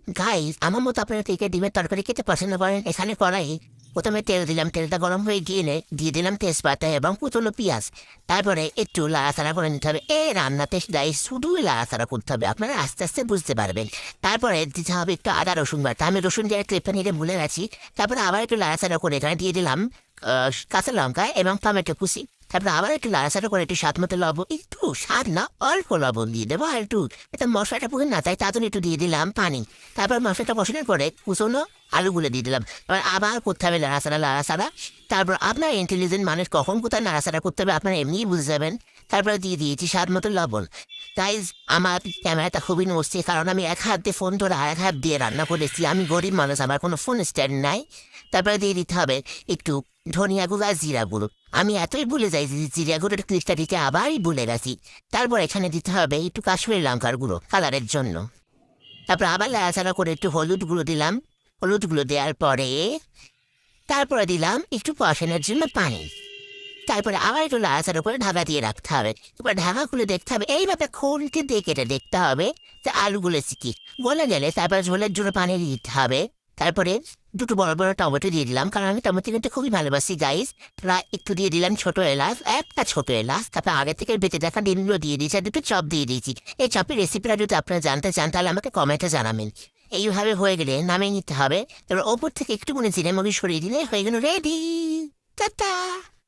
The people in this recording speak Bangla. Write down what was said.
গাইস, আমার মতো আপনারা কে কে ডিমের তরকারি খেতে পছন্দ করেন? এখানে কড়াই প্রথমে তেল দিলাম, তেলটা গরম হয়ে গিয়ে দিয়ে দিলাম তেজপাতা এবং কুচনো পেঁয়াজ। তারপরে একটু লাড়াচাড়া করে নিতে হবে। এই রান্নাতে গাইস শুধুই লাড়াচাড়া করতে হবে, আপনারা আস্তে আস্তে বুঝতে পারবেন। তারপরে দিতে হবে একটু আদা রসুন বাটা, আমি রসুন দিয়ে ক্লিপটা নিয়ে ভুলে গেছি। তারপরে আবার একটু লাড়াচাড়া করে এখানে দিয়ে দিলাম কাঁচা লঙ্কা এবং টমেটো কুচি। তারপরে আবার একটু লাড়াচাড়া করে একটু স্বাদ মতো লবণ, একটু স্বাদ না অল্প লবণ দিয়ে দেবো, আর একটু এটা মশলাটা পুকুর না তাই তাড়াতাড়ি একটু দিয়ে দিলাম পানি। তারপর মশলাটা বসানোর পরে কুচনো আলুগুলো দিয়ে দিলাম। এবার আবার করতে হবে লাড়াচাড়া। তারপর আপনার ইন্টেলিজেন্ট মানুষ কখন কোথায় নাড়াচাড়া করতে হবে আপনারা এমনিই বুঝে যাবেন। তারপরে দিয়ে দিয়েছি স্বাদ মতো লবণ। তাই আমার ক্যামেরাটা খুবই নড়ছে, কারণ আমি এক হাত দিয়ে ফোন ধরে আর এক হাত দিয়ে রান্না করেছি। আমি গরিব মানুষ, আমার কোনো ফোন স্ট্যান্ড নাই। তারপরে দিয়ে দিতে হবে একটু ধনিয়া গুঁড়ো আর জিরা গুঁড়ো। আমি এতই ভুলে যাই যে জিরা গুঁড়োর ক্লিকটা দিতে আবারই ভুলে গেছি। তারপর এখানে দিতে হবে একটু কাশ্মীরি লঙ্কার গুঁড়ো কালারের জন্য। তারপর আবার লাড়াচাড়া করে একটু হলুদ গুঁড়ো দিলাম। হলুদ গুঁড়ো দেওয়ার পরে তারপরে দিলাম একটু কষানোর জন্য পানি। তারপরে আবার একটু লাড়াচাড়া করে ঢাকা দিয়ে রাখতে হবে। এবার ঢাকা খুলে দেখতে হবে, এইভাবে খুলতে দিয়ে কেটে দেখতে হবে যে আলুগুলো কি গলে গেলে তারপর ঝোলের জন্য পানি দিতে হবে। তারপরে দুটো বড় বড় টমেটো দিয়ে দিলাম, কারণ আমি টমেটো কিন্তু খুবই ভালোবাসি গাইস। প্রায় একটু দিয়ে দিলাম ছোট এলাচ, একটা ছোট এলাচ। তারপর আগে থেকে বেঁচে দেখা ডিমগুলো দিয়ে দিয়েছি আর দুটো চপ দিয়ে দিয়েছি। এই চপের রেসিপিটা যদি আপনারা জানতে চান তাহলে আমাকে কমেন্টে জানাবেন। এইভাবে হয়ে গেলে নামিয়ে নিতে হবে। তারপর ওপর থেকে একটু মনে জিরে মরিচ সরিয়ে দিলে হয়ে গেল রেডি। টাটা।